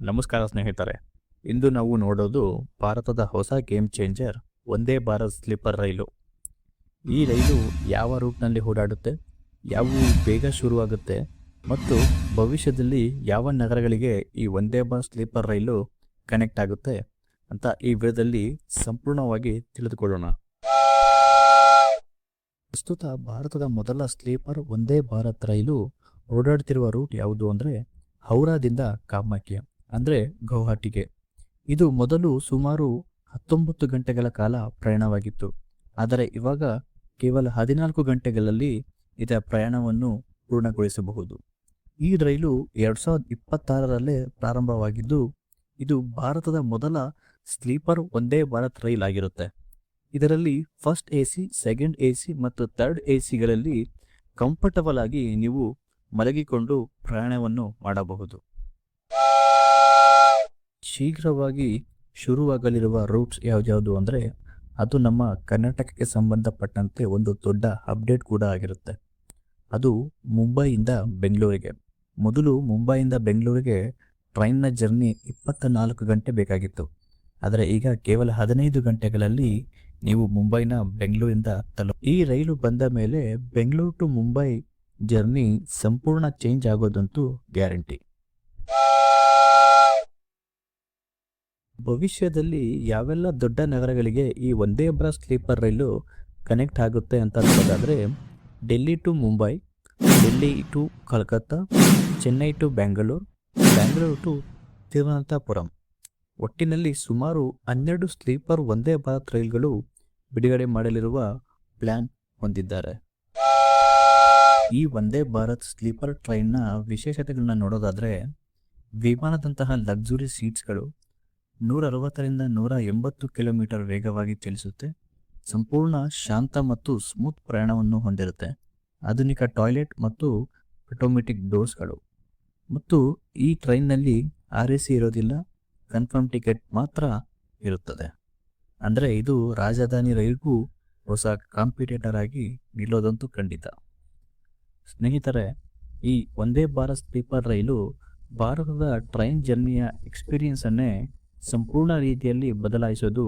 ನಮಸ್ಕಾರ ಸ್ನೇಹಿತರೆ. ಇಂದು ನಾವು ನೋಡೋದು ಭಾರತದ ಹೊಸ game changer Vande Bharat sleeper ರೈಲು. ಈ ರೈಲು ಯಾವ ರೂಟ್ನಲ್ಲಿ ಓಡಾಡುತ್ತೆ, ಯಾವುವು ಬೇಗ ಶುರುವಾಗುತ್ತೆ ಮತ್ತು ಭವಿಷ್ಯದಲ್ಲಿ ಯಾವ ನಗರಗಳಿಗೆ ಈ ವಂದೇ ಭಾರತ್ ಸ್ಲೀಪರ್ ರೈಲು ಕನೆಕ್ಟ್ ಆಗುತ್ತೆ ಅಂತ ಈ ವಿಡಿಯೋದಲ್ಲಿ ಸಂಪೂರ್ಣವಾಗಿ ತಿಳಿದುಕೊಳ್ಳೋಣ. ಪ್ರಸ್ತುತ ಭಾರತದ ಮೊದಲ ಸ್ಲೀಪರ್ ವಂದೇ ಭಾರತ್ ರೈಲು ಓಡಾಡ್ತಿರುವ ರೂಟ್ ಯಾವುದು ಅಂದರೆ ಹೌರಾದಿಂದ ಕಾಮಾಖ್ಯ ಅಂದರೆ ಗೌಹಾಟಿಗೆ. ಇದು ಮೊದಲು ಸುಮಾರು 19 ಗಂಟೆಗಳ ಕಾಲ ಪ್ರಯಾಣವಾಗಿತ್ತು. ಆದರೆ ಇವಾಗ ಕೇವಲ 14 ಗಂಟೆಗಳಲ್ಲಿ ಇದರ ಪ್ರಯಾಣವನ್ನು ಪೂರ್ಣಗೊಳಿಸಬಹುದು. ಈ ರೈಲು 2026ರಲ್ಲೇ ಪ್ರಾರಂಭವಾಗಿದ್ದು ಇದು ಭಾರತದ ಮೊದಲ ಸ್ಲೀಪರ್ ವಂದೇ ಭಾರತ್ ರೈಲ್ ಆಗಿರುತ್ತೆ. ಇದರಲ್ಲಿ ಫಸ್ಟ್ AC, ಸೆಕೆಂಡ್ AC ಮತ್ತು ಥರ್ಡ್ ACಗಳಲ್ಲಿ ಕಂಫರ್ಟಬಲ್ ಆಗಿ ನೀವು ಮಲಗಿಕೊಂಡು ಪ್ರಯಾಣವನ್ನು ಮಾಡಬಹುದು. ಶೀಘ್ರವಾಗಿ ಶುರುವಾಗಲಿರುವ ರೂಟ್ಸ್ ಯಾವ್ಯಾವುದು ಅಂದರೆ ಅದು ನಮ್ಮ ಕರ್ನಾಟಕಕ್ಕೆ ಸಂಬಂಧಪಟ್ಟಂತೆ ಒಂದು ದೊಡ್ಡ ಅಪ್ಡೇಟ್ ಕೂಡ ಆಗಿರುತ್ತೆ. ಅದು ಮುಂಬೈಯಿಂದ ಬೆಂಗಳೂರಿಗೆ. ಮೊದಲು ಮುಂಬೈಯಿಂದ ಬೆಂಗಳೂರಿಗೆ ಟ್ರೈನ್ನ ಜರ್ನಿ 24 ಗಂಟೆ ಬೇಕಾಗಿತ್ತು. ಆದರೆ ಈಗ ಕೇವಲ 15 ಗಂಟೆಗಳಲ್ಲಿ ನೀವು ಮುಂಬೈನ ಬೆಂಗಳೂರಿಂದ ಈ ರೈಲು ಬಂದ ಮೇಲೆ ಬೆಂಗಳೂರು ಟು ಮುಂಬೈ ಜರ್ನಿ ಸಂಪೂರ್ಣ ಚೇಂಜ್ ಆಗೋದಂತೂ ಗ್ಯಾರಂಟಿ. ಭವಿಷ್ಯದಲ್ಲಿ ಯಾವೆಲ್ಲ ದೊಡ್ಡ ನಗರಗಳಿಗೆ ಈ ವಂದೇ ಭಾರತ್ ಸ್ಲೀಪರ್ ರೈಲು ಕನೆಕ್ಟ್ ಆಗುತ್ತೆ ಅಂತ ನೋಡೋದಾದರೆ Delhi to Mumbai, Delhi to Calcutta, Chennai to Bangalore, Bangalore to Thiruvananthapuram. ಒಟ್ಟಿನಲ್ಲಿ ಸುಮಾರು 12 ಸ್ಲೀಪರ್ ವಂದೇ ಭಾರತ್ ರೈಲ್ಗಳು ಬಿಡುಗಡೆ ಮಾಡಲಿರುವ ಪ್ಲ್ಯಾನ್ ಹೊಂದಿದ್ದಾರೆ. ಈ ವಂದೇ ಭಾರತ್ ಸ್ಲೀಪರ್ ಟ್ರೈನ್ನ ವಿಶೇಷತೆಗಳನ್ನ ನೋಡೋದಾದರೆ ವಿಮಾನದಂತಹ ಲಕ್ಸುರಿ ಸೀಟ್ಸ್ಗಳು 160ರಿಂದ 180 ಕಿಲೋಮೀಟರ್ ವೇಗವಾಗಿ ಚಲಿಸುತ್ತೆ. ಸಂಪೂರ್ಣ ಶಾಂತ ಮತ್ತು ಸ್ಮೂತ್ ಪ್ರಯಾಣವನ್ನು ಹೊಂದಿರುತ್ತೆ. ಆಧುನಿಕ ಟಾಯ್ಲೆಟ್ ಮತ್ತು ಆಟೋಮೆಟಿಕ್ ಡೋರ್ಸ್ಗಳು. ಮತ್ತು ಈ ಟ್ರೈನ್ನಲ್ಲಿ RAC ಇರೋದಿಲ್ಲ, ಕನ್ಫರ್ಮ್ ಟಿಕೆಟ್ ಮಾತ್ರ ಇರುತ್ತದೆ. ಅಂದರೆ ಇದು ರಾಜಧಾನಿ ರೈಲ್ಗೂ ಹೊಸ ಕಾಂಪಿಟೇಟರ್ ಆಗಿ ನಿಲ್ಲೋದಂತೂ ಖಂಡಿತ. ಸ್ನೇಹಿತರೆ, ಈ ವಂದೇ ಭಾರತ್ ಸ್ಲೀಪರ್ ರೈಲು ಭಾರತದ ಟ್ರೈನ್ ಜರ್ನಿಯ ಎಕ್ಸ್ಪೀರಿಯನ್ಸನ್ನೇ ಸಂಪೂರ್ಣ ರೀತಿಯಲ್ಲಿ ಬದಲಾಯಿಸೋದು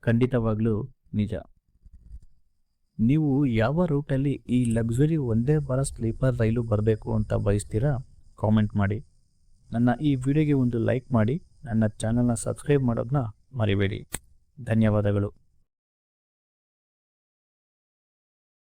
ಖಂಡಿತವಾಗ್ಲೂ ನಿಜ. ನೀವು ಯಾವ ರೂಟಲ್ಲಿ ಈ ಲಕ್ಸುರಿ ವಂದೇ ಭಾರತ್ ಸ್ಲೀಪರ್ ರೈಲು ಬರಬೇಕು ಅಂತ ಬಯಸ್ತೀರಾ ಕಾಮೆಂಟ್ ಮಾಡಿ. ನನ್ನ ಈ ವಿಡಿಯೋಗೆ ಒಂದು ಲೈಕ್ ಮಾಡಿ, ನನ್ನ ಚಾನಲ್ನ ಸಬ್ಸ್ಕ್ರೈಬ್ ಮಾಡೋದನ್ನ ಮರಿಬೇಡಿ. ಧನ್ಯವಾದಗಳು.